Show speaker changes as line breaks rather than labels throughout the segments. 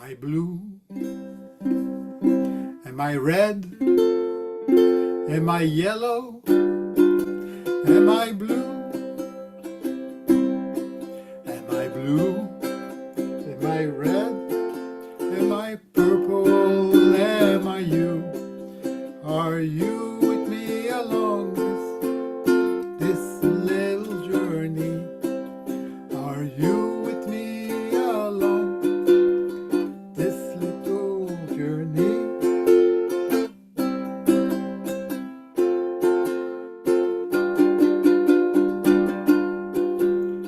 I blue? Am I red? Am I yellow? Am I blue? Am I blue? Am I red? Am I purple? Am I you? Are you with me along this little journey? Are you with me along this little journey?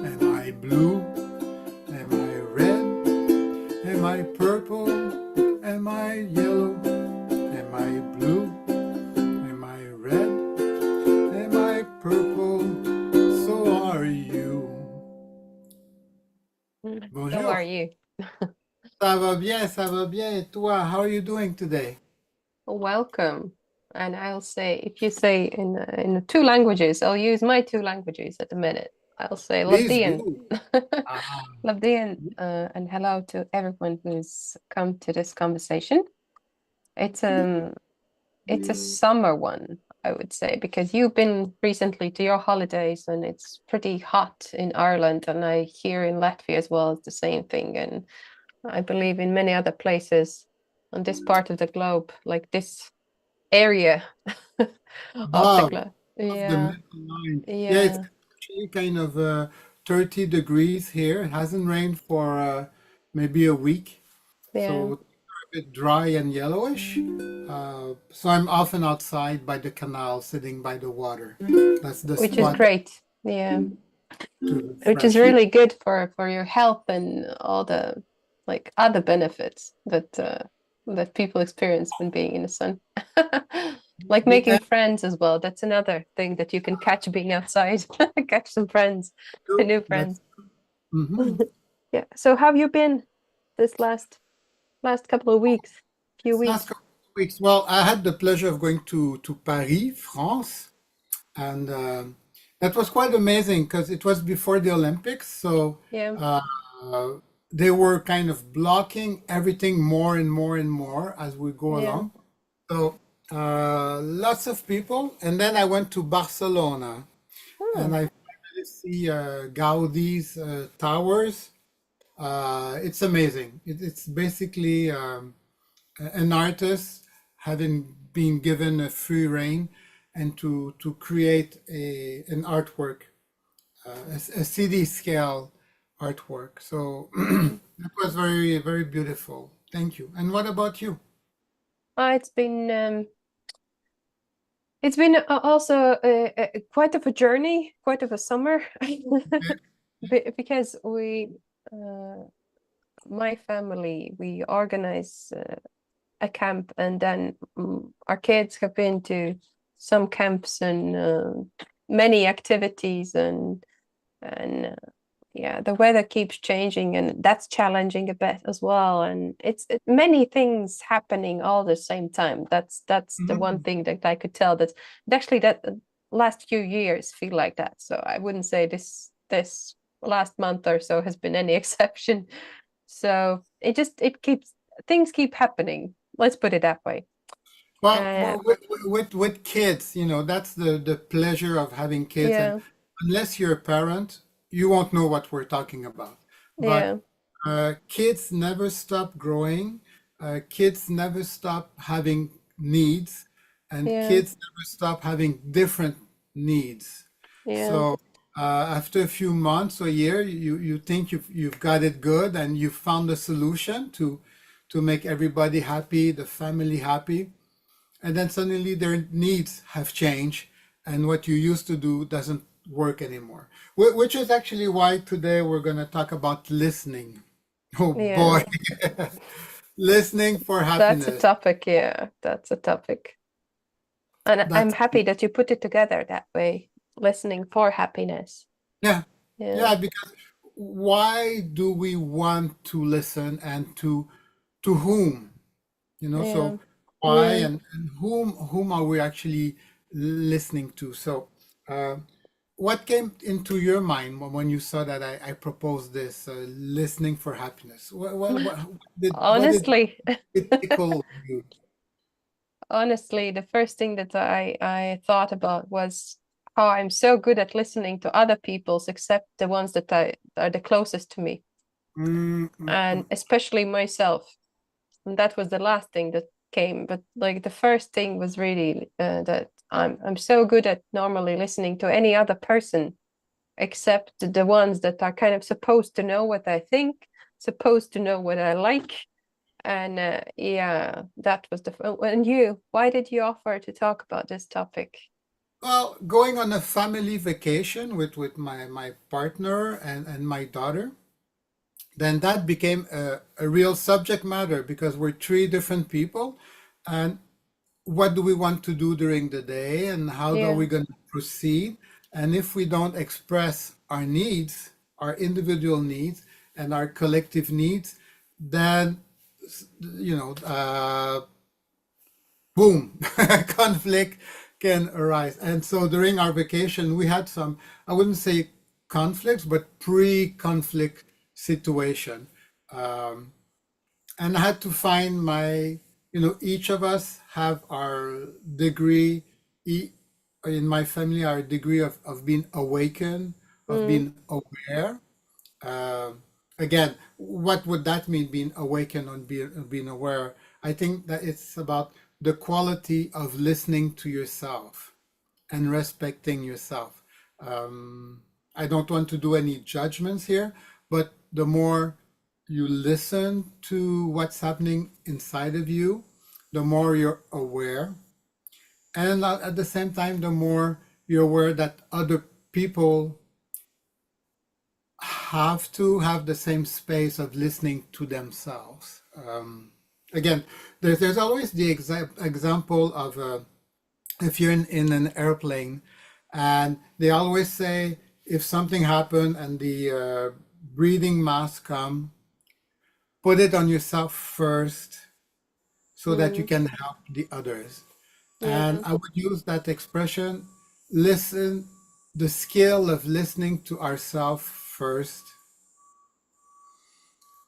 Am I blue? Am I red? Am I purple? Am I yellow? Am I blue? Am I red? Am I purple? So are you.
How are
Bonjour.
you?
Ça va bien, ça va bien. Et toi, how are you doing today?
Welcome. And I'll say, if you say in two languages, I'll use my two languages at the minute. I'll say
Please
Labdien.
do. Ah,
Labdien, and hello to everyone who's come to this conversation. It's a summer one, I would say, because you've been recently to your holidays and it's pretty hot in Ireland, and I hear in Latvia as well, it's the same thing. And I believe in many other places on this part of the globe, like this area of the
above,
globe.
above the
Yeah,
middle line. Yeah, it's
yeah,
actually kind of 30 degrees here. It hasn't rained for maybe a week.
yeah,
So it's a bit dry and yellowish. So I'm often outside by the canal, sitting by the water. That's the
which is
spot
great. Yeah,
to
which is
refresh.
really good for your health and all the like other benefits that people experience when being in the sun. Like
Yeah,
making friends as well. That's another thing that you can catch being outside. Catch some friends, new
that's
friends.
mhm.
Yeah. So how have you been this last couple of weeks, few
Last
weeks?
couple of weeks. Well, I had the pleasure of going to Paris, France, and that was quite amazing because it was before the Olympics. So
Yeah.
uh, they were kind of blocking everything more and more and more as we go
Yeah.
along. So lots of people, and then I went to Barcelona, and
Oh,
I finally see Gaudi's towers. It's amazing. It's basically an artist having been given a free rein and to create an artwork, a CD scale artwork. So
mm.
that was very, very beautiful. Thank you. And what about you?
It's been also quite of a journey, quite of a summer, because uh, my family, we organize a camp, and then our kids have been to some camps and many activities, and yeah, the weather keeps changing, and that's challenging a bit as well. And many things happening all the same time. That's the one
Mhm.
thing that I could tell, that actually that last few years feel like that. So I wouldn't say this last month or so has been any exception. So it keeps, things keep happening. Let's put it that way.
Well,
Uh,
with kids, that's the pleasure of having kids. And
yeah,
unless you're a parent, you won't know what we're talking about. But
yeah,
kids never stop growing. Kids never stop having needs, and
yeah,
kids never stop having different needs.
yeah,
So after a few months or a year, you think you've got it good and you found a solution to make everybody happy, the family happy, and then suddenly their needs have changed, and what you used to do doesn't work anymore. Which is actually why today we're going to talk about listening. Oh boy,
yeah.
listening for
That's a
happiness.
topic. Yeah, that's a topic. And I'm
That's
happy that you put it together that way, listening for happiness.
yeah,
Yeah,
yeah. Because why do we want to listen, and to whom?
yeah,
So why
yeah,
and whom are we actually listening to? So. Uh, what came into your mind when you saw that I proposed this listening for happiness? What did
Honestly,
it tickle you?
honestly, the first thing that I thought about was how I'm so good at listening to other people's, except the ones that are the closest to me,
Mm, mm,
and
mm.
especially myself. And that was the last thing that came. But like the first thing was really that I'm so good at normally listening to any other person, except the ones that are kind of supposed to know what I think, supposed to know what I like. And yeah, that was the. And you, why did you offer to talk about this topic?
Well, going on a family vacation with my partner and my daughter, then that became a real subject matter because we're three different people. And what do we want to do during the day and how are
Yeah.
we going to proceed? And if we don't express our needs, our individual needs and our collective needs, then, boom, conflict can arise. And so during our vacation, we had some, I wouldn't say conflicts, but pre-conflict situation. Um, and I had to find each of us have our degree, e- in my family, our degree of being awakened, of
Mm,
being aware. Um, Again, what would that mean, being awakened and being aware? I think that it's about the quality of listening to yourself and respecting yourself. Um, I don't want to do any judgments here, but the more you listen to what's happening inside of you, the more you're aware. And at the same time, the more you're aware that other people have to have the same space of listening to themselves. Again, there's always the example of if you're in an airplane, and they always say if something happened and the breathing mask come, put it on yourself first so that you
mm,
can help the others. And
yeah.
I would use that expression, listen, the skill of listening to ourselves first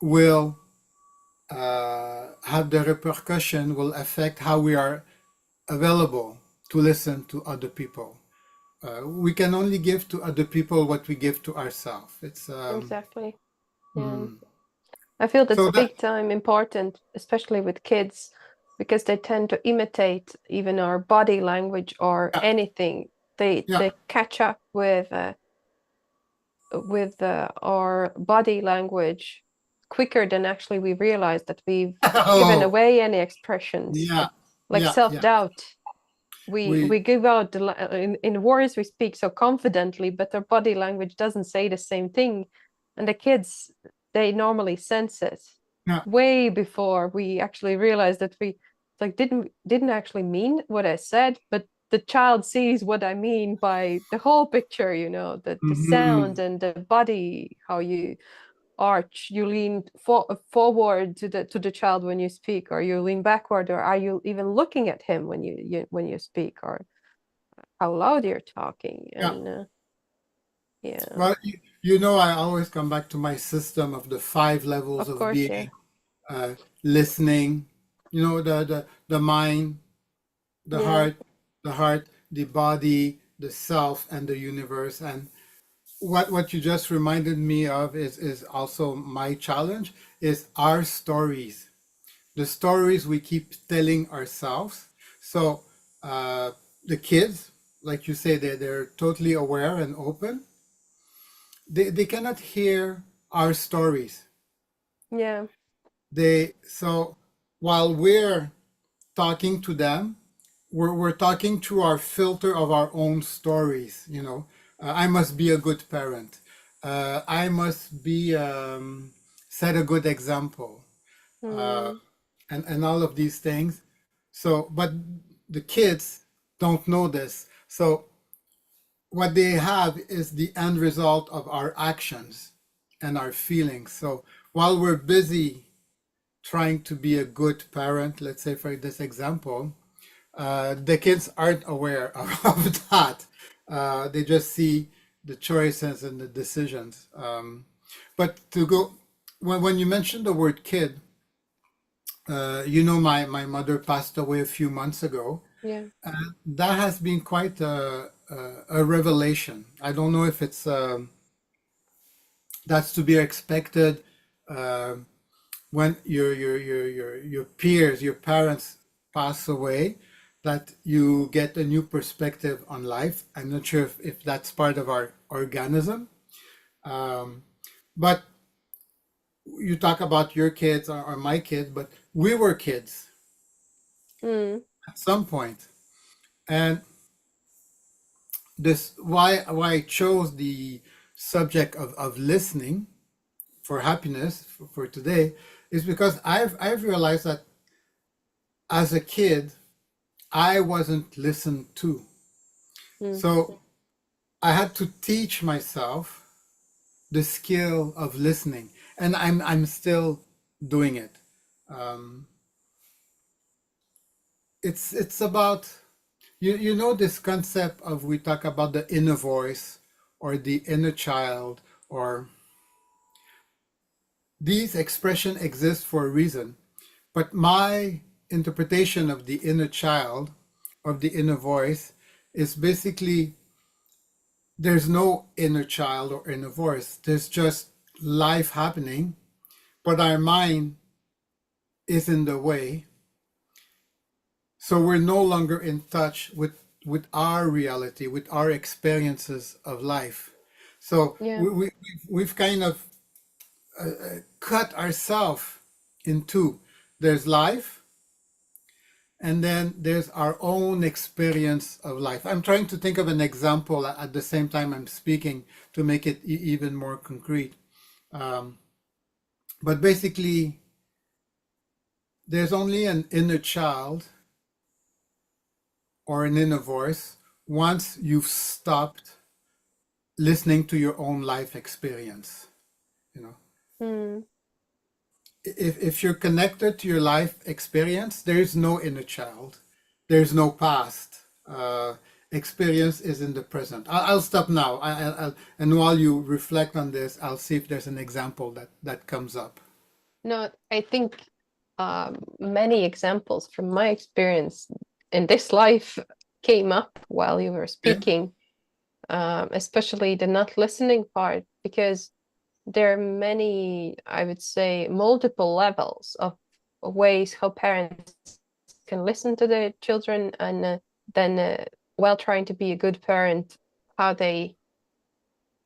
will have the repercussion, will affect how we are available to listen to other people. We can only give to other people what we give to ourselves. It's
Exactly. Yeah.
mm.
I feel that's
So that
big time important, especially with kids, because they tend to imitate even our body language or
yeah,
anything. They
yeah.
they catch up with our body language quicker than actually we realize that we've given
Oh,
away any expressions,
yeah,
like
yeah.
self-doubt. We
We
give out in words we speak so confidently, but our body language doesn't say the same thing. And the kids, they normally sense it
yeah.
way before we actually realize that we like didn't actually mean what I said, but the child sees what I mean by the whole picture, the sound
Mhm.
and the body, how you arch, you lean forward to the child when you speak, or you lean backward, or are you even looking at him when you speak, or how loud you're talking.
Yeah.
And yeah,
Well, I always come back to my system of the five levels
of
of
course, yeah,
being, listening, the mind, the
yeah,
heart, the body, the self, and the universe. And what you just reminded me of is also my challenge, is our stories, the stories we keep telling ourselves. So uh, the kids, like you say, they're totally aware and open. They cannot hear our stories.
yeah,
So while we're talking to them, we're talking through our filter of our own stories. I must be a good parent. I must be set a good example, uh,
mm,
and all of these things. So, but the kids don't know this. So what they have is the end result of our actions and our feelings. So while we're busy trying to be a good parent, let's say for this example, the kids aren't aware of that. They just see the choices and the decisions. But to go, when you mentioned the word kid, my mother passed away a few months ago.
Yeah.
That has been quite a revelation. I don't know if it's that's to be expected um when your peers, your parents pass away, that you get a new perspective on life. I'm not sure if that's part of our organism, um, but you talk about your kids or my kid, but we were kids
Mm.
at some point, and this why I chose the subject of listening for happiness for today is because I've realized that as a kid I wasn't listened to.
Mm.
So I had to teach myself the skill of listening, and I'm still doing it. Um, it's about you know this concept of we talk about the inner voice or the inner child, or these expression exist for a reason. But my interpretation of the inner child, of the inner voice, is basically there's no inner child or inner voice. There's just life happening, but our mind is in the way. So we're no longer in touch with our reality, with our experiences of life. So
Yeah.
we've kind of cut ourselves in two. There's life, and then there's our own experience of life. I'm trying to think of an example at the same time I'm speaking to make it even more concrete. Um, but basically, there's only an inner child or an inner voice once you've stopped listening to your own life experience. You know,
Mm.
if you're connected to your life experience, there is no inner child, there's no past. Experience is in the present. I'll stop now. And while you reflect on this, I'll see if there's an example that comes up.
No, I think many examples from my experience in this life came up while you were
Okay.
speaking, especially the not listening part, because there are many, I would say, multiple levels of ways how parents can listen to their children, and then while trying to be a good parent, how they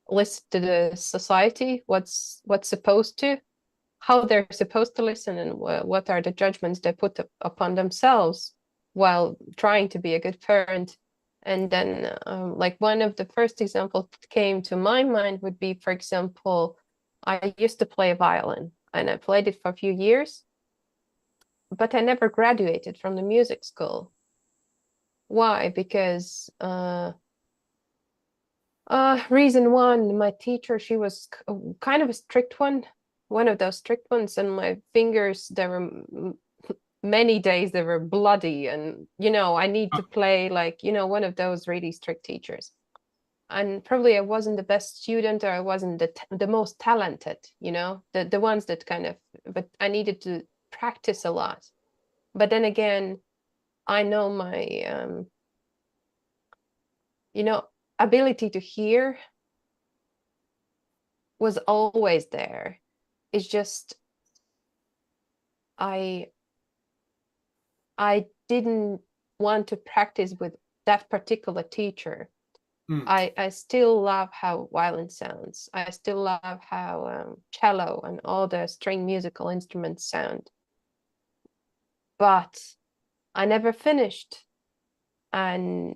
listen to the society, what's supposed to, how they're supposed to listen, and what are the judgments they put upon themselves while trying to be a good parent. And then like one of the first examples that came to my mind would be, for example, I used to play violin and I played it for a few years, but I never graduated from the music school. Why? Because reason one, my teacher, she was kind of a strict one of those strict ones, and my fingers, there were many days they were bloody, and I need to play like, one of those really strict teachers. And probably I wasn't the best student, or I wasn't the most talented, the ones that kind of, but I needed to practice a lot. But then again, I know my ability to hear was always there. It's just I I didn't want to practice with that particular teacher.
Hmm.
I still love how violin sounds. I still love how cello and all the string musical instruments sound. But I never finished. And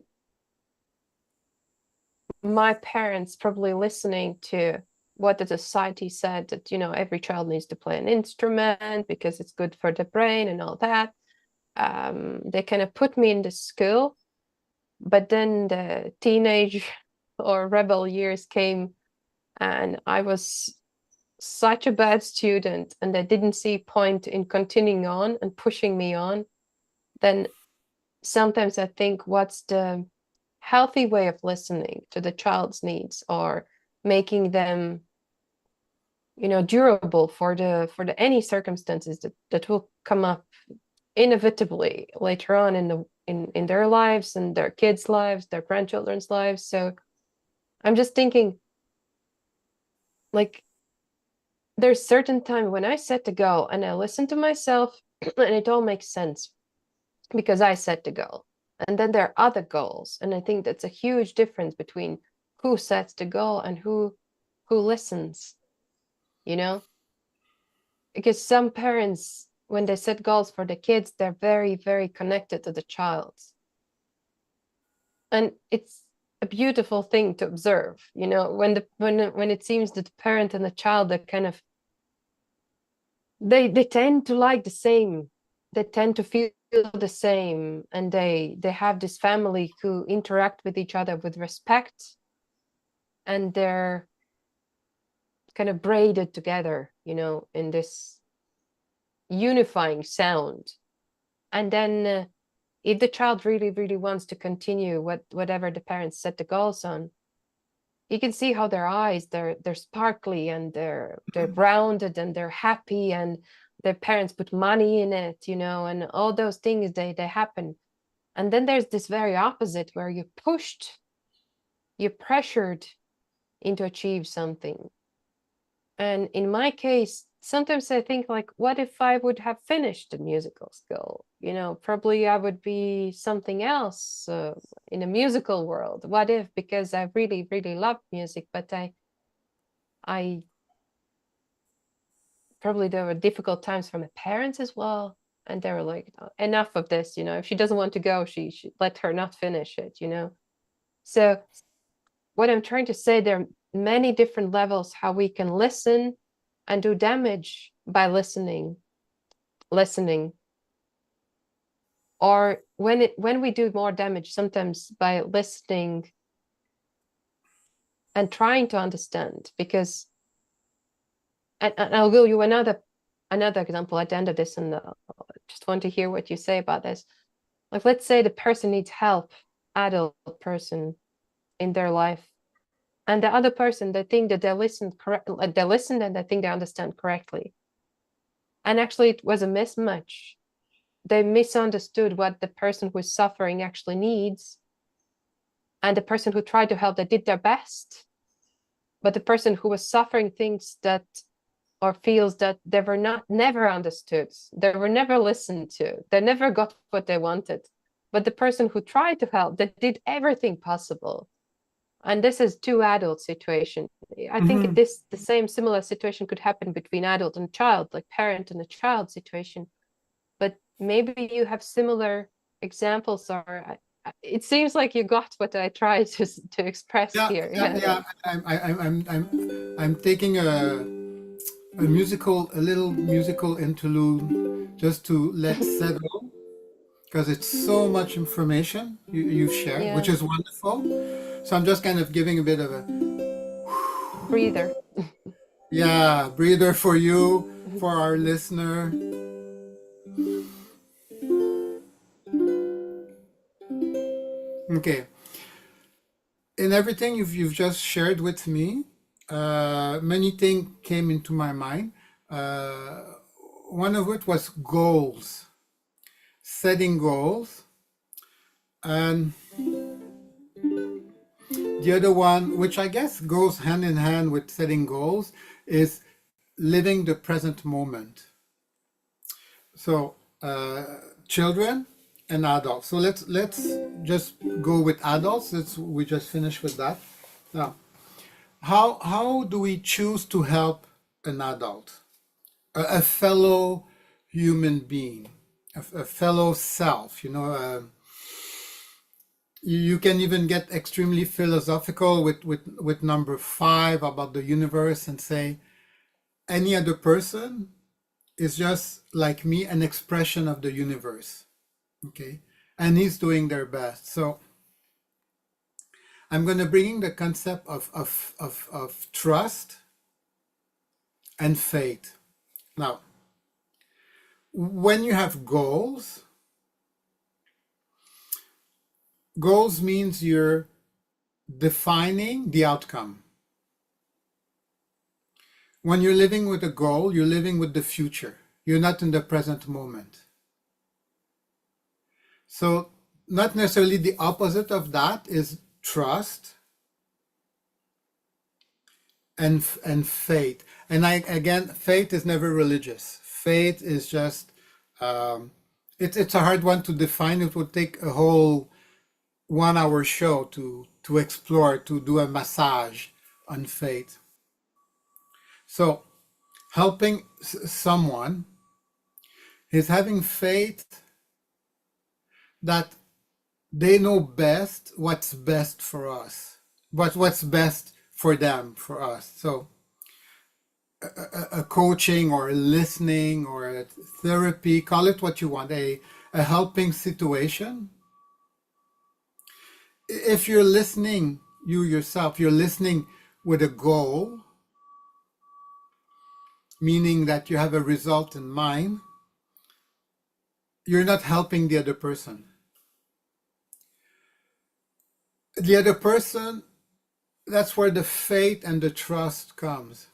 my parents probably listening to what the society said, that, every child needs to play an instrument because it's good for the brain and all that. They kind of put me in the school, but then the teenage or rebel years came, and I was such a bad student, and they didn't see point in continuing on and pushing me on. Then sometimes I think, what's the healthy way of listening to the child's needs, or making them, you know, durable for the any circumstances that will come up inevitably later on in their lives and their kids' lives, their grandchildren's lives. So I'm just thinking, like, there's certain time when I set the goal and I listen to myself and it all makes sense because I set the goal. And then there are other goals. And I think that's a huge difference between who sets the goal and who listens, you know? Because some parents, when they set goals for the kids, they're very, very connected to the child. And it's a beautiful thing to observe, you know, when it seems that the parent and the child are kind of, they tend to like the same, they tend to feel the same, and they have this family who interact with each other with respect, and they're kind of braided together, you know, in this unifying sound. And then if the child really, really wants to continue whatever the parents set the goals on, you can see how their eyes, they're sparkly, and they're rounded, and they're happy, and their parents put money in it, you know, and all those things, they happen. And then there's this very opposite where you're pressured into achieve something. And in my case, sometimes I think, like, what if I would have finished the musical school? You know, probably I would be something else in a musical world. What if? Because I really, really love music, but I probably, there were difficult times for my parents as well. And they were like, enough of this, you know, if she doesn't want to go, she should let her not finish it, you know? So what I'm trying to say, there are many different levels how we can listen and do damage by listening, or when we do more damage, sometimes by listening and trying to understand. Because, and I'll give you another example at the end of this, and just want to hear what you say about this. Like, let's say the person needs help, adult person in their life, and the other person, they think that they listened correctly, they listened and they think they understand correctly, and actually it was a mismatch. They misunderstood what the person who is suffering actually needs, and the person who tried to help, they did their best, but the person who was suffering thinks that, or feels that, they were never understood, they were never listened to, they never got what they wanted. But the person who tried to help, they did everything possible. And this is two adult situation. I think the same similar situation could happen between adult and child, like parent and a child situation. But maybe you have similar examples, or it seems like you got what I tried to express here.
Yeah. I'm taking a little musical interlude just to let settle, because it's so much information you've shared, which
Yeah,
is wonderful. So I'm just kind of giving a bit of a
breather.
breather for you, for our listener. Okay. In everything you've just shared with me, many things came into my mind. Uh, One of it was goals, setting goals, and the other one, which I guess goes hand in hand with setting goals, is living the present moment. So, children and adults. So let's just go with adults. We just finished with that. Now, how do we choose to help an adult, a fellow human being, a fellow self? You know, you can even get extremely philosophical with number 5 about the universe and say any other person is just like me, an expression of the universe. Okay, and he's doing their best. So I'm going to bring in the concept of trust and faith. Now, when you have goals, Goals means you're defining the outcome. When you're living with a goal, you're living with the future. You're not in the present moment. So not necessarily the opposite of that is trust and faith. And again, faith is never religious. Faith is just it's a hard one to define. It would take a whole 1 hour show to explore, to do a massage on faith. So helping someone is having faith that they know best what's best for us, but what's best for them, for us. So a coaching or a listening or a therapy, call it what you want, a helping situation. If you're listening, you yourself, you're listening with a goal, meaning that you have a result in mind, you're not helping the other person. The other person, that's where the faith and the trust comes.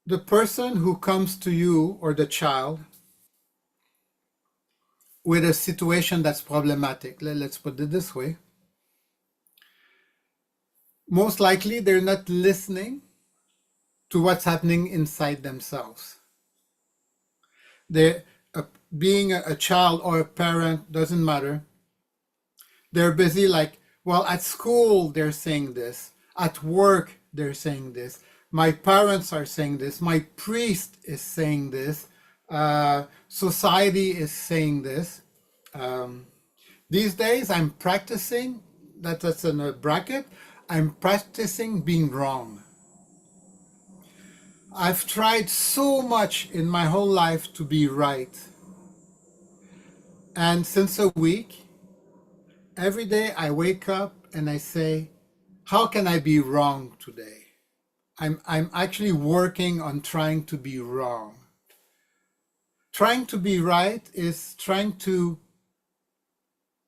The person who comes to you or the child with a situation that's problematic, let's put it this way, most likely they're not listening to what's happening inside themselves. They, being a child or a parent, doesn't matter. They're busy like, well, at school they're saying this, at work they're saying this, my parents are saying this, my priest is saying this, society is saying this. These days I'm practicing, that's in a bracket, I'm practicing being wrong. I've tried so much in my whole life to be right. And since a week, every day I wake up and I say, how can I be wrong today? I'm actually working on trying to be wrong. Trying to be right is trying to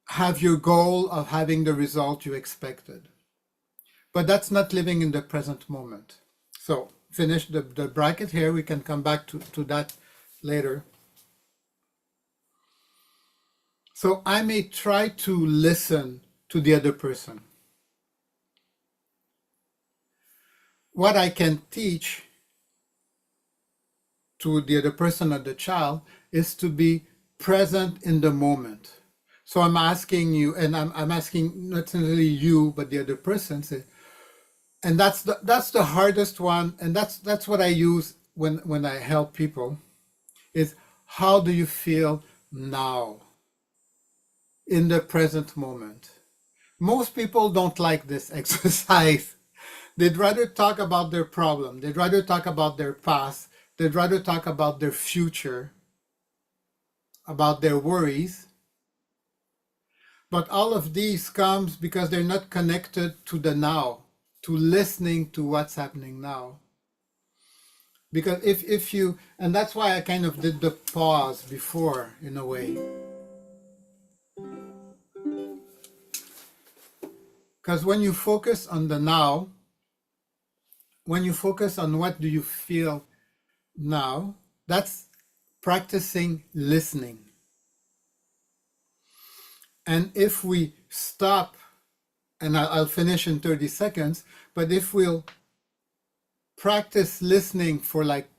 have your goal of having the result you expected. But that's not living in the present moment. So finish the bracket here. We can come back to that later. So I may try to listen to the other person. What I can teach to the other person or the child is to be present in the moment. So I'm asking you, and I'm asking not necessarily you, but the other person. And that's the hardest one, and that's what I use when I help people, is how do you feel now, in the present moment? Most people don't like this exercise. They'd rather talk about their problem. They'd rather talk about their past. They'd rather talk about their future, about their worries. But all of these comes because they're not connected to the now, to listening to what's happening now. Because if you, and that's why I kind of did the pause before, in a way. Because when you focus on the now, when you focus on what do you feel now, that's practicing listening. And if we stop, and I'll finish in 30 seconds, but if we'll practice listening for like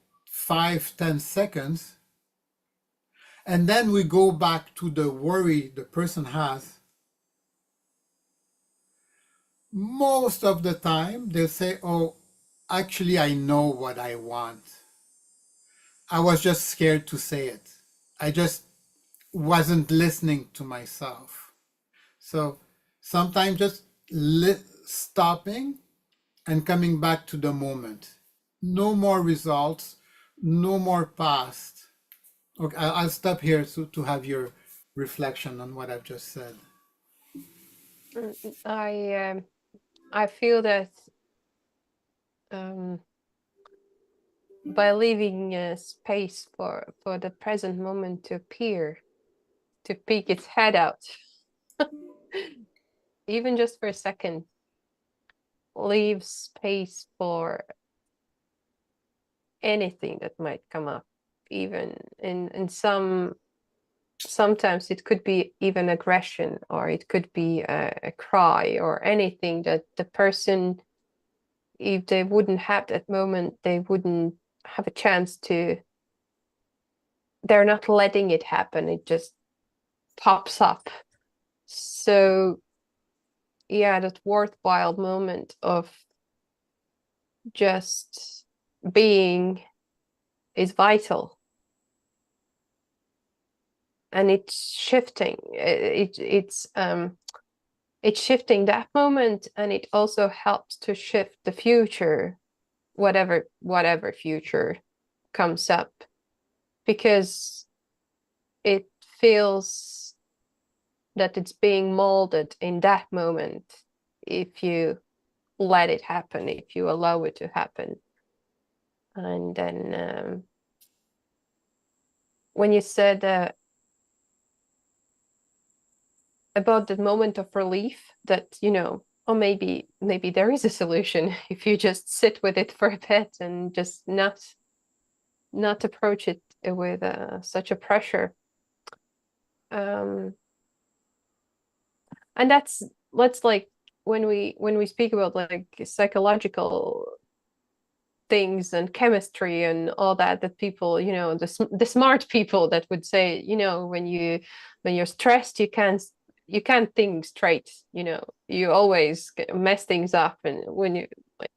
5-10 seconds, and then we go back to the worry the person has, most of the time they'll say, oh, actually, I know what I want. I was just scared to say it. I just wasn't listening to myself. So sometimes just stopping and coming back to the moment. No more results, no more past. Okay, I'll stop here to have your reflection on what I've just said.
I feel that by leaving space for the present moment to appear, to peek its head out, even just for a second, leave space for anything that might come up. Even in sometimes it could be even aggression, or it could be a cry, or anything that the person, if they wouldn't have that moment, they wouldn't have a chance to, they're not letting it happen, it just pops up. So yeah, that worthwhile moment of just being is vital. And it's shifting. It's shifting that moment, and it also helps to shift the future, whatever future comes up, because it feels that it's being molded in that moment if you let it happen, if you allow it to happen. And then when you said about the moment of relief, that, you know, oh, maybe there is a solution if you just sit with it for a bit and just not approach it with such a pressure. And that's like when we speak about like psychological things and chemistry and all that people, you know, the smart people that would say, you know, when you're stressed, you can't think straight, you know, you always mess things up. And when you, like,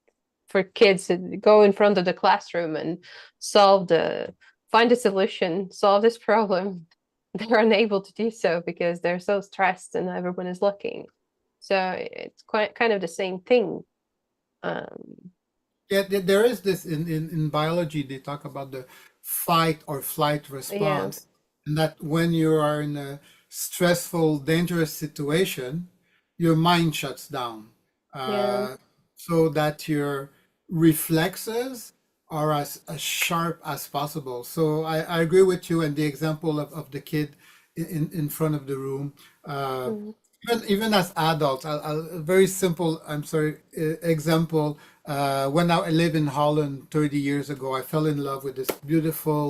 for kids, go in front of the classroom and find a solution, solve this problem, they're unable to do so because they're so stressed and everyone is looking. So it's quite kind of the same thing. um
Yeah, there is this in biology, they talk about the fight or flight
yeah,
response, and that when you are in a stressful, dangerous situation, your mind shuts down,
yeah.
uh, so that your reflexes are as sharp as possible. So I agree with you, and the example of the kid in front of the room. Uh,
Mhm.
even as adults, a very simple, I'm sorry, example. When I lived in Holland 30 years ago, I fell in love with this beautiful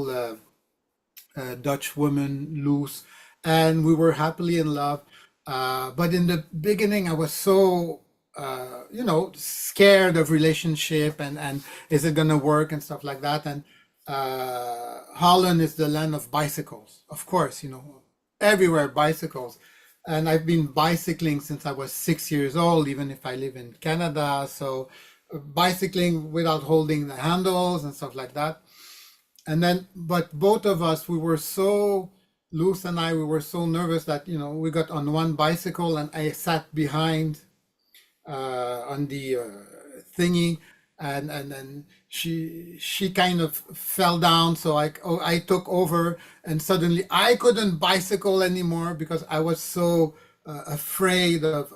Dutch woman, Loes, and we were happily in love. But in the beginning, I was so, scared of relationship and is it gonna work and stuff like that. And Holland is the land of bicycles, of course, everywhere bicycles. And I've been bicycling since I was 6 years old, even if I live in Canada. So bicycling without holding the handles and stuff like that. And then, but both of us, we were so, Luce and I, we were so nervous that, we got on one bicycle and I sat behind on the thingy, and then she kind of fell down, so I took over, and suddenly I couldn't bicycle anymore because I was so afraid of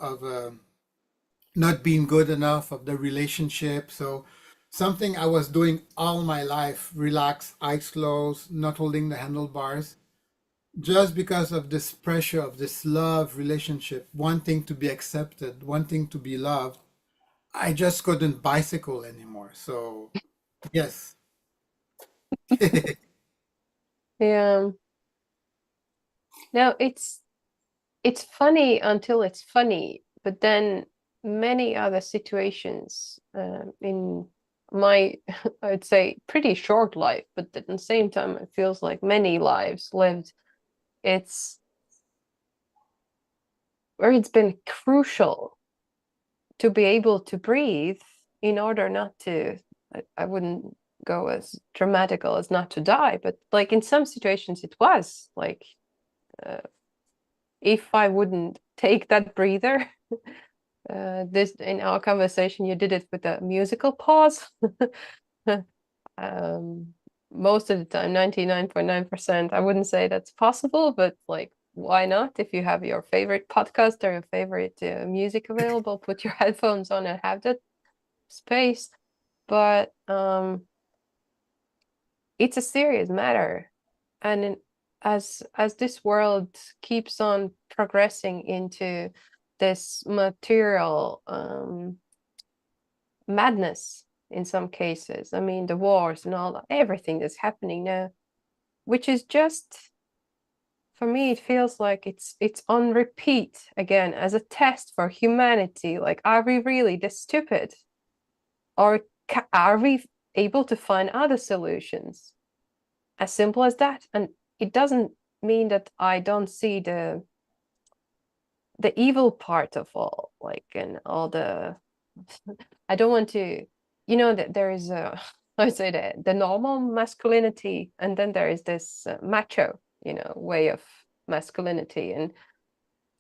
not being good enough, of the relationship. So something I was doing all my life, relax, eyes closed, not holding the handlebars, just because of this pressure of this love relationship, wanting to be accepted, wanting to be loved, I just couldn't bicycle anymore. So yes.
Yeah. Now it's funny until it's funny, but then many other situations in my, I'd say, pretty short life, but at the same time, it feels like many lives lived. It's where it's been crucial to be able to breathe in order not to, I wouldn't go as dramatical as not to die, but like in some situations it was like, uh, if I wouldn't take that breather, this in our conversation, you did it with a musical pause. um, Most of the time, 99.9%, I wouldn't say that's possible, but like, why not? If you have your favorite podcast or your favorite music available, put your headphones on and have that space. But it's a serious matter, and as this world keeps on progressing into this material madness in some cases. I mean, the wars and all everything that's happening now, which is just, for me, it feels like it's on repeat again as a test for humanity. Like, are we really this stupid, or are we able to find other solutions? As simple as that. And it doesn't mean that I don't see the evil part of all, like, and all the I don't want to, that there is a I say that the normal masculinity, and then there is this macho, way of masculinity. And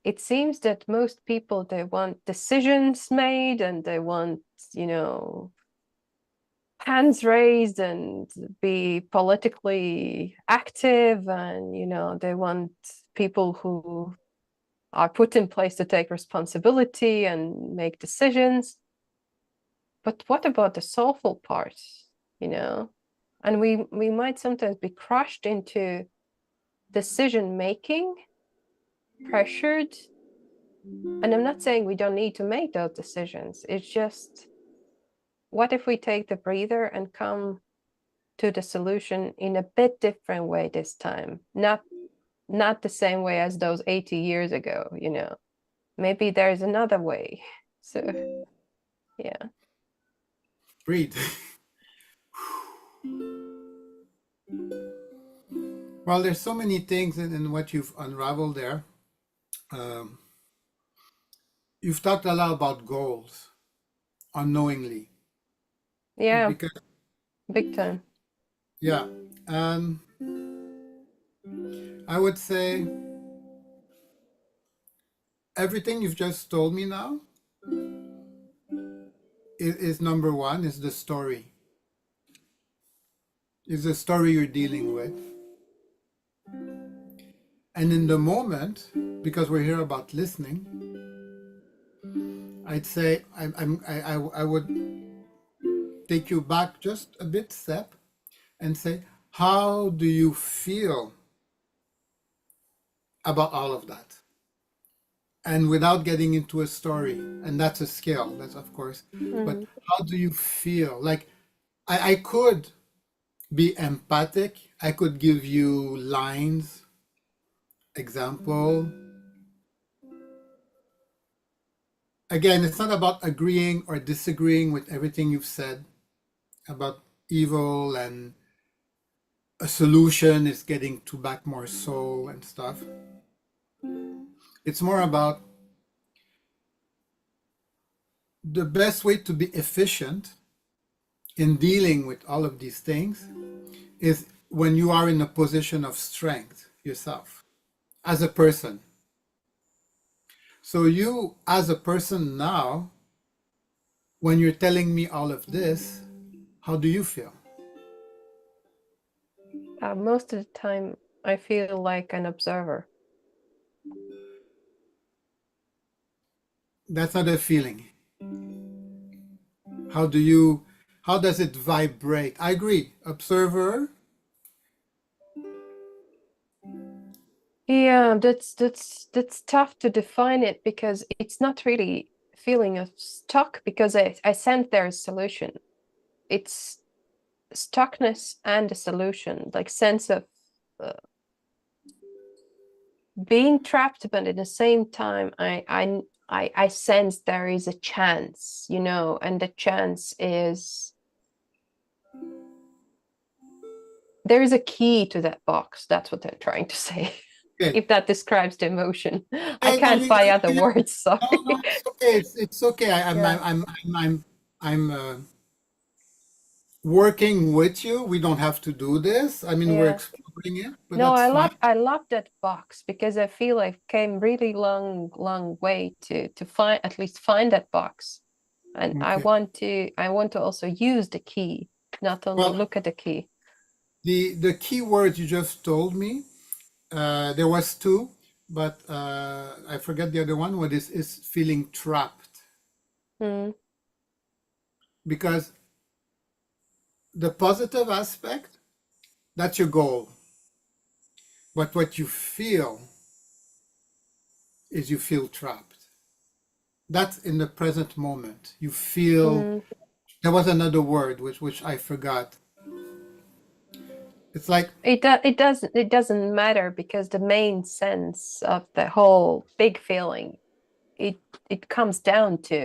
it seems that most people, they want decisions made, and they want, hands raised, and be politically active, and they want people who are put in place to take responsibility and make decisions. But what about the soulful part, you know? And we might sometimes be crushed into decision making, pressured. And I'm not saying we don't need to make those decisions. It's just, what if we take the breather and come to the solution in a bit different way this time? Not the same way as those 80 years ago, Maybe there's another way. So, yeah.
Breathe. Well, there's so many things in what you've unraveled there. Um, you've talked a lot about goals unknowingly.
Yeah,
Because,
big time.
yeah, um, I would say everything you've just told me now is number one, is the story. Is the story you're dealing with. And in the moment, because we're here about listening, I'd say I would take you back just a bit step and say, how do you feel about all of that? And without getting into a story, and that's a skill, that's of course, but how do you feel? Like, I could be empathic, I could give you lines, example. Again, it's not about agreeing or disagreeing with everything you've said about evil and a solution is getting to back more soul and stuff. It's more about the best way to be efficient in dealing with all of these things is when you are in a position of strength yourself as a person. So you as a person now, when you're telling me all of this, how do you feel?
Most of the time, I feel like an observer.
That's not a feeling. How does it vibrate? I agree. Observer.
Yeah, that's tough to define it, because it's not really feeling of stuck, because I sense there is solution. It's stuckness and a solution, like sense of uh, being trapped, but at the same time, I sense there is a chance, and the chance is there is a key to that box. That's what I'm trying to say.
Okay.
If that describes the emotion, I
Yeah, no,
can't find other words.
no,
Sorry.
no, it's okay. It's okay.
Yeah.
I'm working with you. We don't have to do this. I mean, we're
Yeah.
exploring it, but
No,
that's fine.
I love that box, because I feel I came really long way to find, at least find that box. And
Okay.
I want to also use the key, not only
Well,
look at the key.
the key words you just told me, there was two, but I forget the other one. What is feeling trapped?
Mm,
Because the positive aspect, that's your goal. but what you feel is you feel trapped. That's in the present moment. You feel,
Mm.
there was another word which I forgot. It's like
It doesn't matter, because the main sense of the whole big feeling, it it comes down to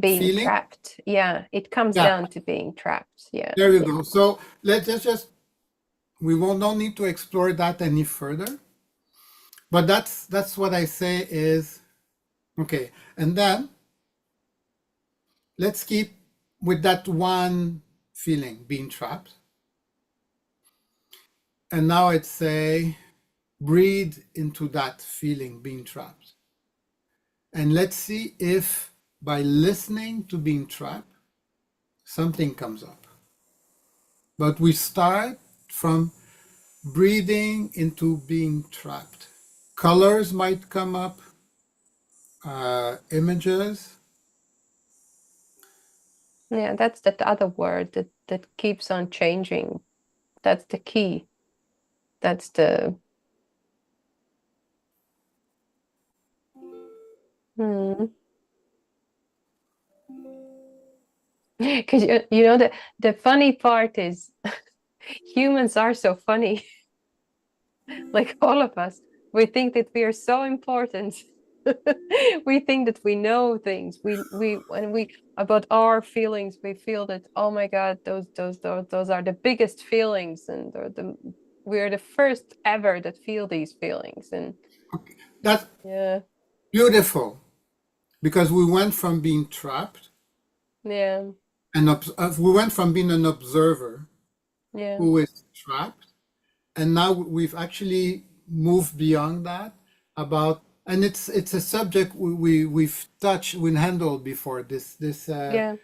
being
feeling.
trapped. Yeah, it comes
Yeah,
down to being trapped. Yeah.
there you go. So let's just, we won't don't need to explore that any further. But that's what I say is okay. And then let's keep with that one feeling, being trapped. And now I'd say breathe into that feeling, being trapped. And let's see if by listening to being trapped, something comes up. But we start from breathing into being trapped. Colors might come up, images.
Yeah, that's that other word that keeps on changing. That's the key. That's the hmm. Because you know the funny part is humans are so funny. Like all of us, we think that we are so important. We think that we know things. We when we about our feelings, we feel that, oh my God, those are the biggest feelings, and we're the first ever that feel these feelings. And
That's
yeah,
beautiful because we went from being trapped
yeah,
and we went from being an observer
yeah,
who is trapped, and now we've actually moved beyond that about, and it's a subject we've touched, we handled before, this
yeah.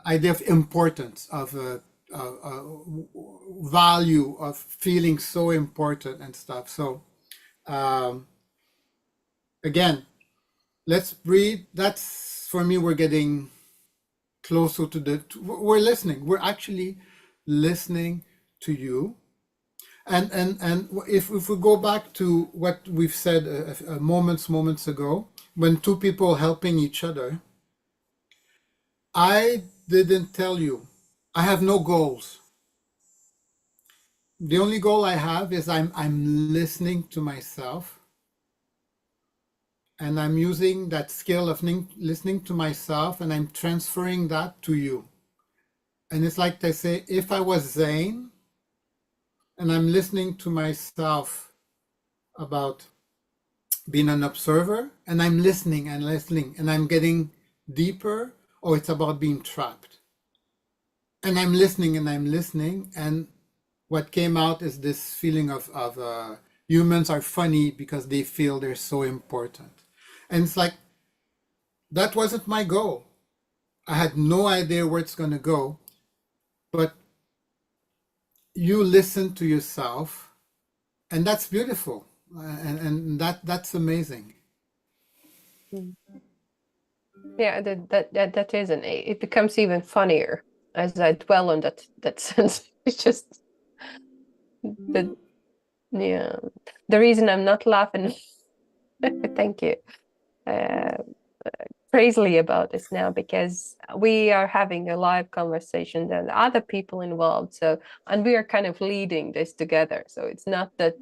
idea of importance of value of feeling so important and stuff. So um, again, let's breathe. That's for me. We're getting closer to we're listening. We're actually listening to you. And if we go back to what we've said moments ago, when two people helping each other, I didn't tell you. I have no goals. The only goal I have is I'm listening to myself, and I'm using that skill of listening to myself, and I'm transferring that to you. And it's like they say, if I was ZANE and I'm listening to myself about being an observer, and I'm listening and listening and I'm getting deeper, or it's about being trapped. And I'm listening and I'm listening, and what came out is this feeling of humans are funny because they feel they're so important. And it's like, that wasn't my goal. I had no idea where it's going to go, but you listen to yourself, and that's beautiful. And that's amazing.
Mm. Yeah, that is, and it becomes even funnier as I dwell on that sense. It's just the yeah. The reason I'm not laughing, thank you, uh, crazily about this now, because we are having a live conversation and other people involved. So, and we are kind of leading this together. So it's not that,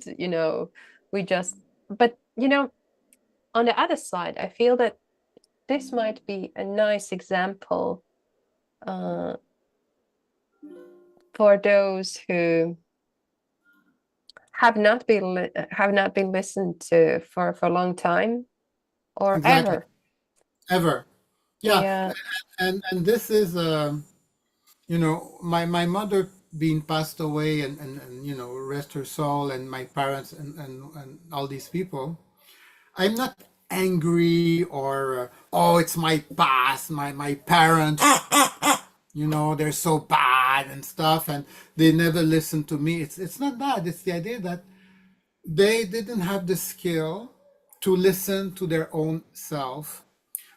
we just, but on the other side, I feel that this might be a nice example uh, for those who have not been listened to for a long time or
Exactly.
ever.
Ever. Yeah.
Yeah.
And this is my mother being passed away, and rest her soul, and my parents, and all these people. I'm not angry or oh, it's my past, my parents, they're so bad and stuff, and they never listen to me. It's not that. It's the idea that they didn't have the skill to listen to their own self,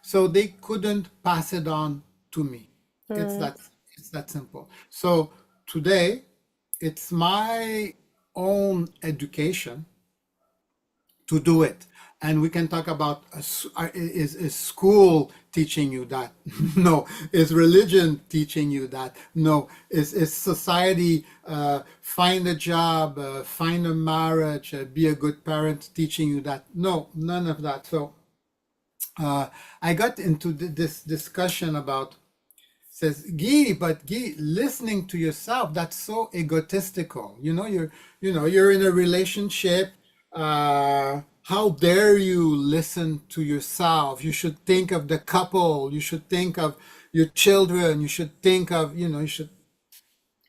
so they couldn't pass it on to me. It's
Mm,
that it's that simple. So today, it's my own education to do it. And we can talk about is school teaching you that? No. Is religion teaching you that? No. Is society, find a job, find a marriage, be a good parent teaching you that? No, none of that. So I got into this discussion about, says Guy, but Guy, listening to yourself, that's so egotistical. You're in a relationship. How dare you listen to yourself? You should think of the couple. You should think of your children. You should think of, you should,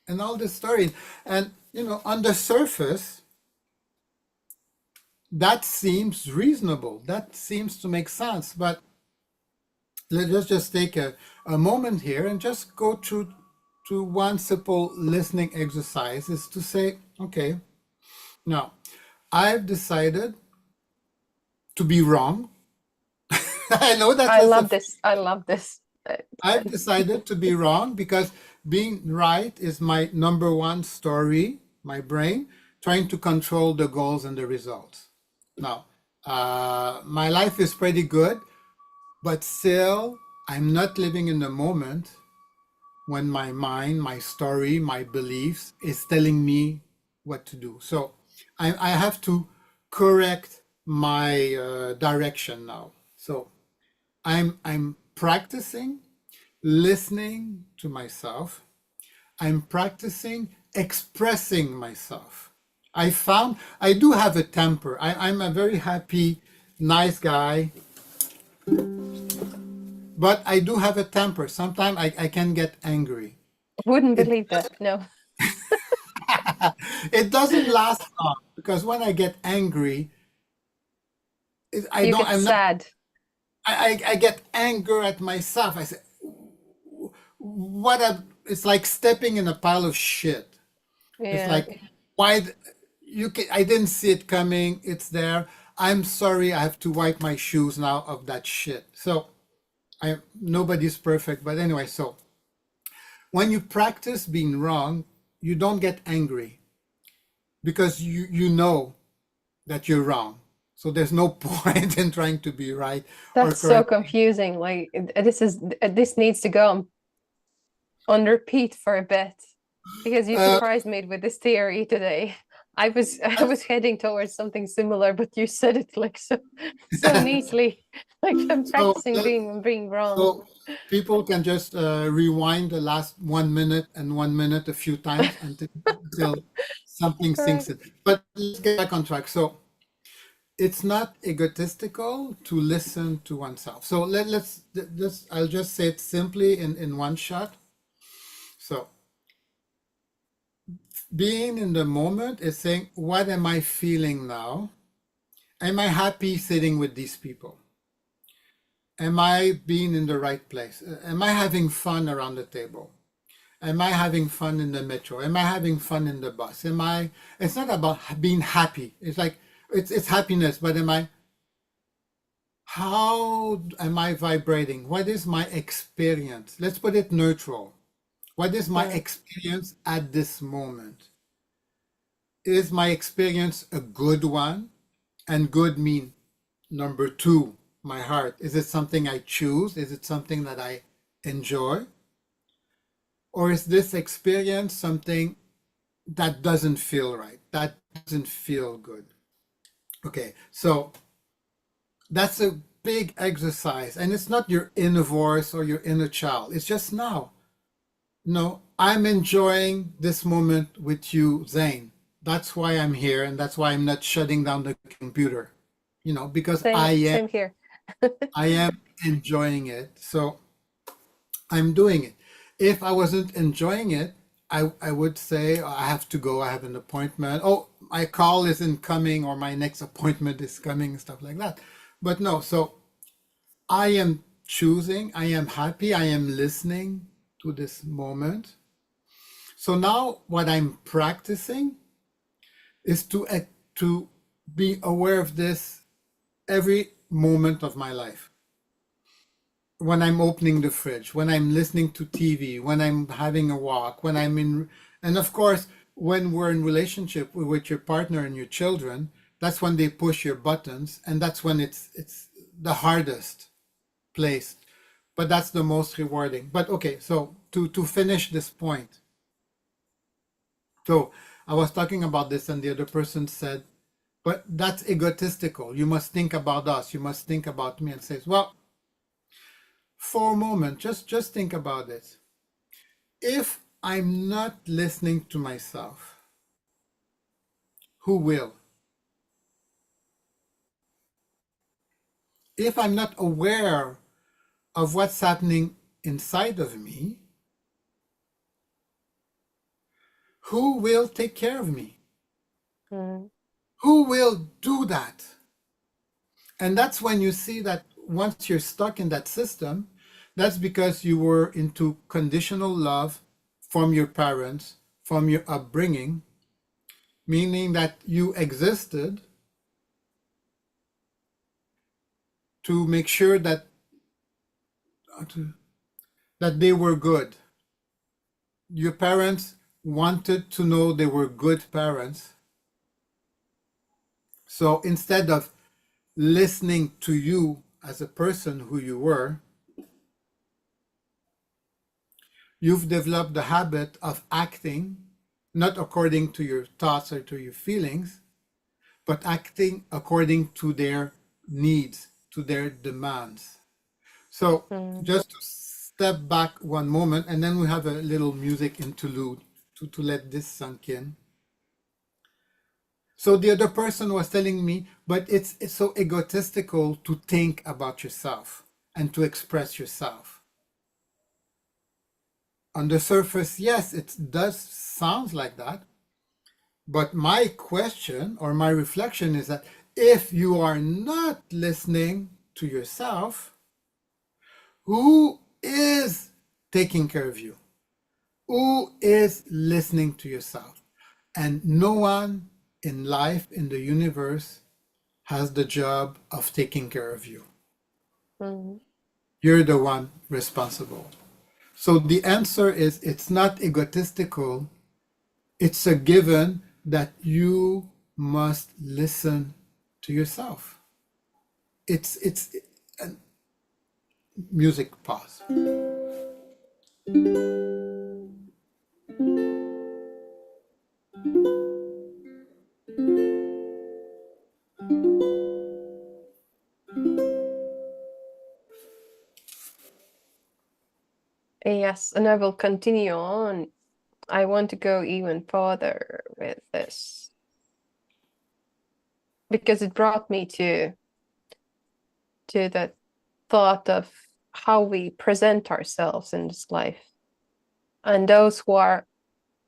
and all this story. And, on the surface, that seems reasonable. That seems to make sense. But let's just take a moment here and just go through to one simple listening exercise, is to say, okay, now I've decided to be wrong. I know that
I
was
love this. I love this.
I've decided to be wrong because being right is my number one story, my brain, trying to control the goals and the results. Now, my life is pretty good, but still, I'm not living in the moment when my mind, my story, my beliefs is telling me what to do. So I have to correct my direction now. So I'm practicing listening to myself. I'm practicing expressing myself. I found I do have a temper. I'm a very happy, nice guy, but I do have a temper. Sometimes I can get angry.
Wouldn't
It
believe that. No,
it doesn't last long because when I get angry, I
you
don't.
get
I'm not.
sad.
I get anger at myself. I say, what a. It's like stepping in a pile of shit. It's
Yeah.
like, why you can, I didn't see it coming. It's there. I'm sorry. I have to wipe my shoes now of that shit. So nobody's perfect, but anyway. So when you practice being wrong, you don't get angry because you know that you're wrong. So there's no point in trying to be right or
That's so
correct.
confusing. Like this needs to go on repeat for a bit because you
Uh,
surprised me with this theory today. I was heading towards something similar, but you said it like so neatly. Like I'm
so
practicing being wrong.
so people can just rewind the last 1 minute and 1 minute a few times until something
All
sinks
right.
in. But let's get back on track. So it's not egotistical to listen to oneself. So let's I'll just say it simply in one shot. So being in the moment is saying, what am I feeling now? Am I happy sitting with these people? Am I being in the right place? Am I having fun around the table? Am I having fun in the metro? Am I having fun in the bus? It's not about being happy. It's like, it's happiness, but how am I vibrating? What is my experience? Let's put it neutral. What is my
Yeah.
experience at this moment? Is my experience a good one? And good mean number two, my heart. Is it something I choose? Is it something that I enjoy? Or is this experience something that doesn't feel right? That doesn't feel good. Okay, so that's a big exercise. And it's not your inner voice or your inner child. It's just now. No, I'm enjoying this moment with you, Zane. That's why I'm here, and that's why I'm not shutting down the computer. Because
Same here.
I am enjoying it. So I'm doing it. If I wasn't enjoying it, I would say, "Oh, I have to go. I have an appointment. Oh, my call is incoming or my next appointment is coming," and stuff like that. But no, so I am choosing, I am happy, I am listening to this moment. So now what I'm practicing is to be aware of this every moment of my life. When I'm opening the fridge, when I'm listening to TV, when I'm having a walk, when I'm in, and of course, when we're in relationship with your partner and your children, that's when they push your buttons, and that's when it's the hardest place, but that's the most rewarding. But okay, so to finish this point, so I was talking about this, and the other person said, but that's egotistical. You must think about us. You must think about me. And says, well, for a moment, just think about it. If I'm not listening to myself, who will? If I'm not aware of what's happening inside of me, who will take care of me?
Mm.
Who will do that? And that's when you see that once you're stuck in that system, that's because you were into conditional love from your parents, from your upbringing, meaning that you existed to make sure that they were good. Your parents wanted to know they were good parents. So instead of listening to you as a person who you were, you've developed the habit of acting not according to your thoughts or to your feelings, but acting according to their needs, to their demands. So
Mm.
just to step back one moment, and then we have a little music interlude to let this sink in. So the other person was telling me, but it's so egotistical to think about yourself and to express yourself. On the surface, yes, it does sound like that. But my question or my reflection is that if you are not listening to yourself, who is taking care of you? Who is listening to yourself? And no one in life, in the universe, has the job of taking care of you.
Mm.
You're the one responsible. So the answer is it's not egotistical. It's a given that you must listen to yourself. It's music pause.
Yes, and I will continue on. I want to go even further with this because it brought me to the thought of how we present ourselves in this life. And those who are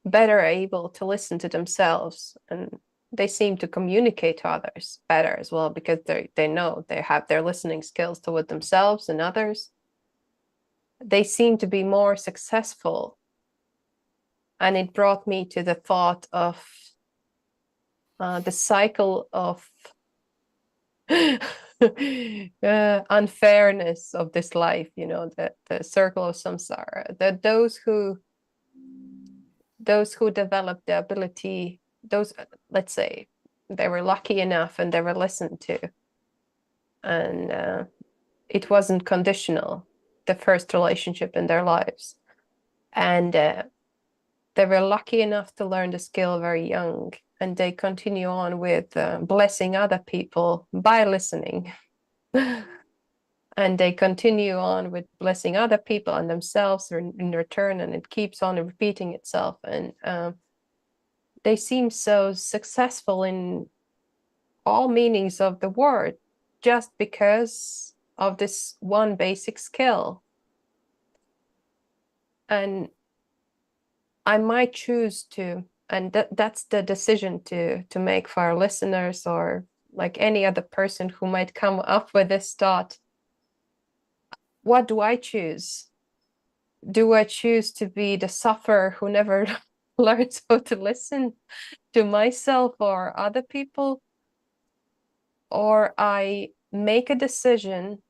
better able to listen to themselves, and they seem to communicate to others better as well, because they know they have their listening skills toward themselves and others. They seem to be more successful. And it brought me to the thought of the cycle of unfairness of this life, the circle of samsara, that those who develop the ability, those, let's say, they were lucky enough and they were listened to, and it wasn't conditional, the first relationship in their lives, and they were lucky enough to learn the skill very young, and they continue on with blessing other people by listening. And they continue on with blessing other people and themselves in return, and it keeps on repeating itself. And they seem so successful in all meanings of the word just because of this one basic skill. And I might choose to, and that's the decision to make for our listeners, or like any other person who might come up with this thought. What do I choose? Do I choose to be the sufferer who never learns how to listen to myself or other people? Or I make a decision,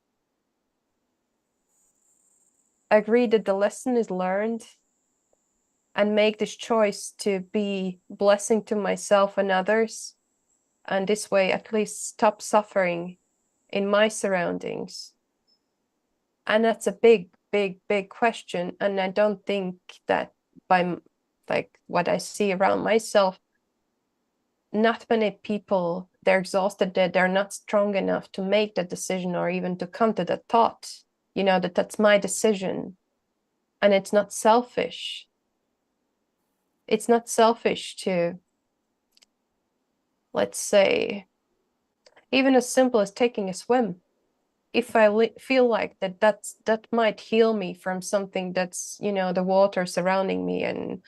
agree that the lesson is learned, and make this choice to be blessing to myself and others, and this way at least stop suffering in my surroundings. And that's a big, big, big question. And I don't think that by like what I see around myself, not many people, they're exhausted, that they're not strong enough to make that decision or even to come to the thought, that that's my decision. And it's not selfish. It's not selfish to, let's say, even as simple as taking a swim. If I feel like that might heal me from something that's, the water surrounding me, and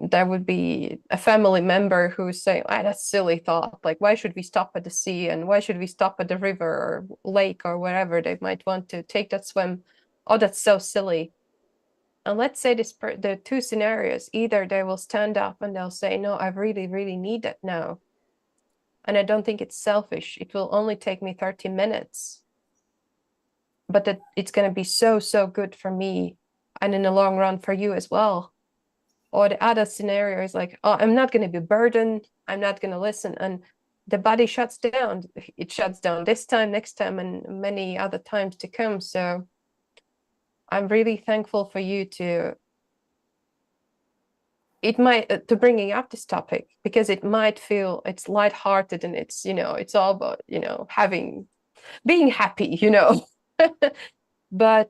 there would be a family member who's saying, that's silly thought. Like, why should we stop at the sea, and why should we stop at the river or lake or wherever they might want to take that swim? Oh, that's so silly. And let's say the two scenarios, either they will stand up and they'll say, no, I really, really need that now. And I don't think it's selfish. It will only take me 30 minutes. But that it's going to be so, so good for me, and in the long run for you as well. Or the other scenario is like, oh, I'm not going to be burdened. I'm not going to listen. And the body shuts down. It shuts down this time, next time, and many other times to come. So I'm really thankful for you to bringing up this topic, because it might feel it's lighthearted and it's all about, being happy, but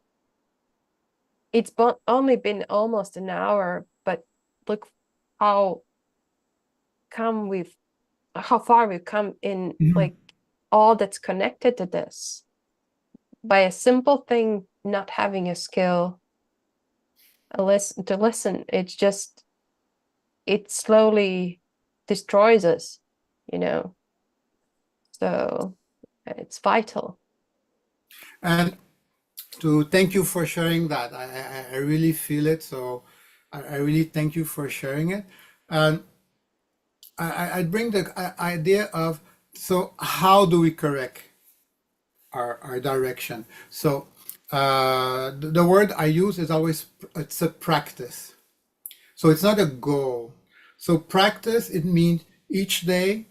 it's only been almost an hour, but look how far we've come in like all that's connected to this by a simple thing, not having a skill, to listen. It slowly destroys us, so it's vital.
And to thank you for sharing that. I really feel it. So I really thank you for sharing it. And I bring the idea of, so how do we correct our direction? So the word I use is always, it's a practice. So it's not a goal. So practice, it means each day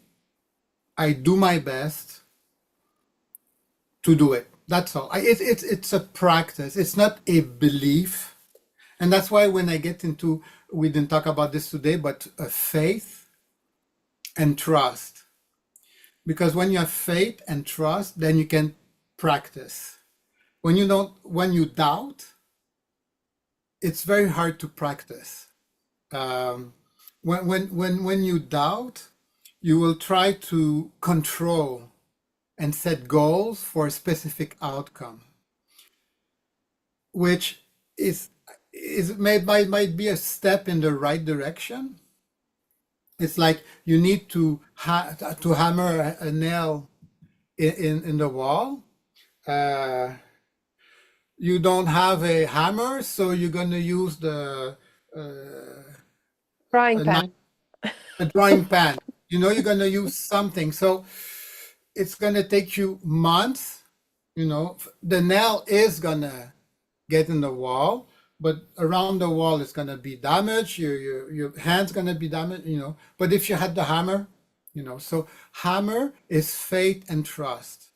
I do my best to do it. That's all. It's a practice. It's not a belief. And that's why when I get into, we didn't talk about this today, but faith and trust. Because when you have faith and trust, then you can practice. When you doubt, it's very hard to practice. When you doubt, you will try to control and set goals for a specific outcome, which might be a step in the right direction. It's like you need to hammer a nail in the wall. You don't have a hammer, so you're going to use
Frying pan.
a drying pan. You're going to use something. So it's going to take you months. The nail is going to get in the wall, but around the wall it's going to be damaged. Your hand's going to be damaged, But if you had the hammer, so hammer is faith and trust.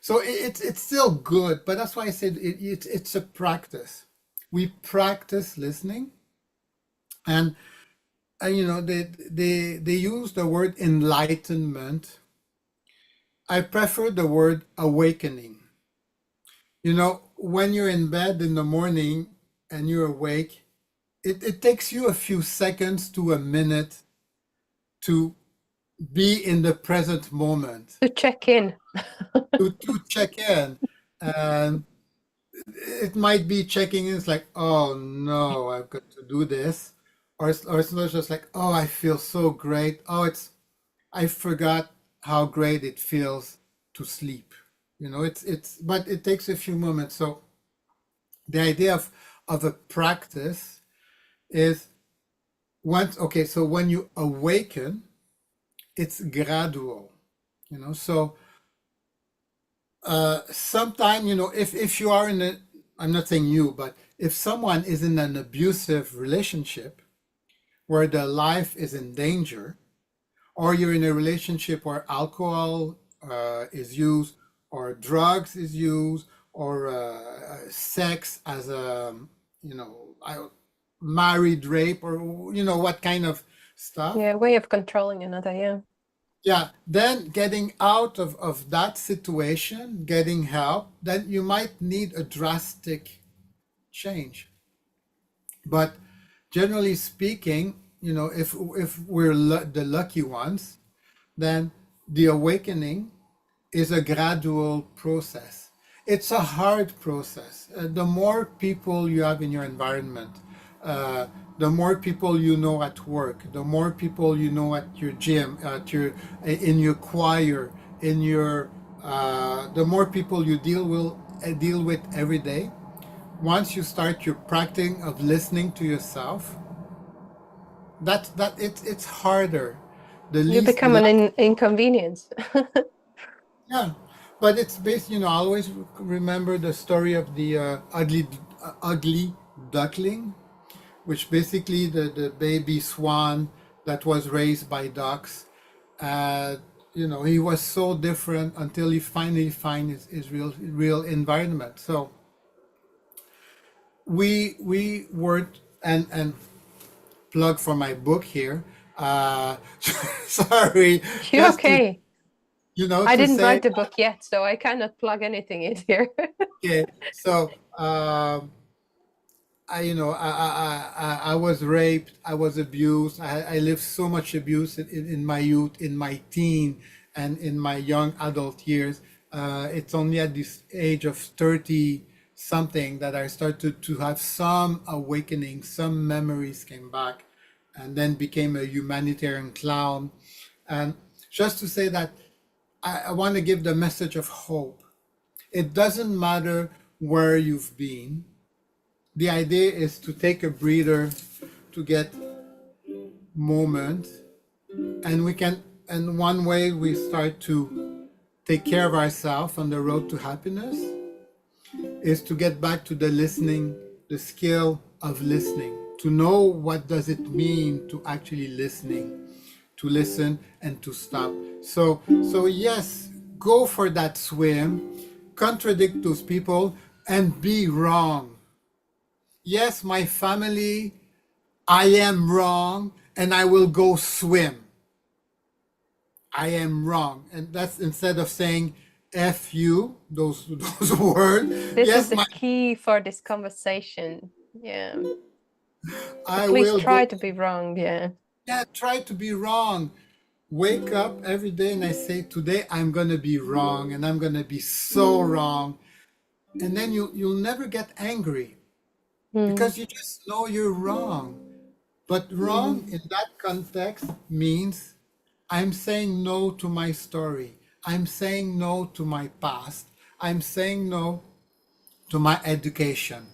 So it's still good, but that's why I said it's a practice. We practice listening, and they use the word enlightenment. I prefer the word awakening. When you're in bed in the morning and you're awake, it takes you a few seconds to a minute to be in the present moment.
To check in.
to check in. And it might be checking in, it's like, oh no, I've got to do this. Or it's not just like, oh, I feel so great. Oh, I forgot how great it feels to sleep. But it takes a few moments. So the idea of a practice is so when you awaken, it's gradual, so sometime, if you are in I'm not saying you, but if someone is in an abusive relationship where their life is in danger, or you're in a relationship where alcohol is used, or drugs is used, or sex as a, married rape, or what kind of stuff.
Yeah, way of controlling another, yeah.
Yeah, then getting out of that situation, getting help, then you might need a drastic change. But generally speaking, if we're the lucky ones, then the awakening is a gradual process. It's a hard process. The more people you have in your environment, uh, the more people you know at work, the more people you know at your gym, in your choir, the more people you deal with every day. Once you start your practicing of listening to yourself, it's harder.
You
The
become an inconvenience.
Yeah, but it's based, I always remember the story of the ugly duckling, which basically the baby swan that was raised by ducks. Uh, he was so different until he finally find his real environment. So we weren't, and plug for my book here. Sorry,
You're
just to
okay. I
to
didn't
say,
write the book yet, so I cannot plug anything in here.
okay. So I was raped, I was abused, I lived so much abuse in my youth, in my teen, and in my young adult years. It's only at this age of 30 something that I started to have some awakening, some memories came back, and then became a humanitarian clown. And just to say that I want to give the message of hope. It doesn't matter where you've been. The idea is to take a breather, to get moment, and one way we start to take care of ourselves on the road to happiness is to get back to the listening, the skill of listening, to know what does it mean to actually listening, to listen and to stop. So yes, go for that swim, contradict those people and be wrong. Yes, my family, I am wrong and I will go swim. I am wrong. And that's instead of saying F you, those those words.
This is
Yes,
the key for this conversation. Yeah.
I
Please
will
try
go.
to be wrong. Yeah.
Yeah, try to be wrong. Wake up every day and I say, today I'm gonna be wrong and I'm gonna be so wrong. And then you'll never get angry
Mm.
because you just know you're wrong. But wrong in that context means I'm saying no to my story. I'm saying no to my past. I'm saying no to my education.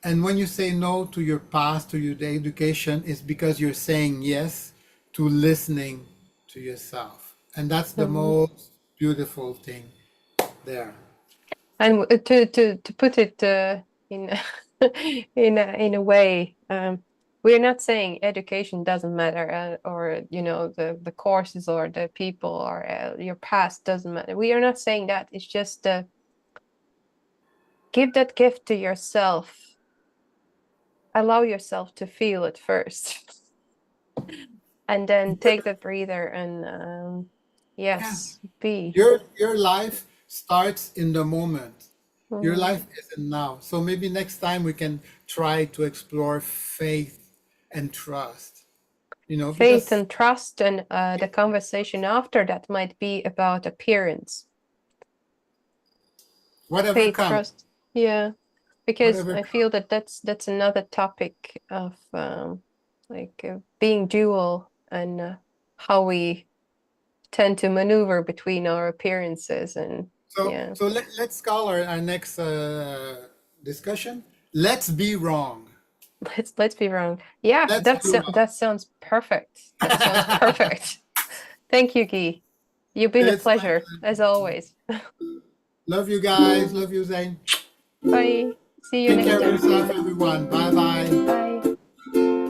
And when you say no to your past, to your education, it's because you're saying yes to listening to yourself. And that's the
Mm.
most beautiful thing there.
And to put it in in a way, we're not saying education doesn't matter, or the courses or the people or your past doesn't matter. We are not saying that. It's just give that gift to yourself. Allow yourself to feel it first, and then take that breather and
Yeah.
yes, be.
Your life starts in the moment. Your
Mm.
life isn't now. So maybe next time we can try to explore faith and trust.
Faith
Because
and trust, and the conversation after that might be about appearance.
whatever
Faith,
comes,
trust, yeah, because
whatever
I
comes.
feel that that's another topic of like being dual, and how we tend to maneuver between our appearances, and
So,
yeah.
let's call our next discussion. Let's be wrong.
Let's be wrong. Yeah,
Let's be wrong.
that sounds perfect. That sounds perfect. Thank you, Guy. You've been a
It's
pleasure as always.
love you guys. Love you, Zane.
Bye. See you
Take care of
later.
yourself, everyone. Bye bye.
Bye.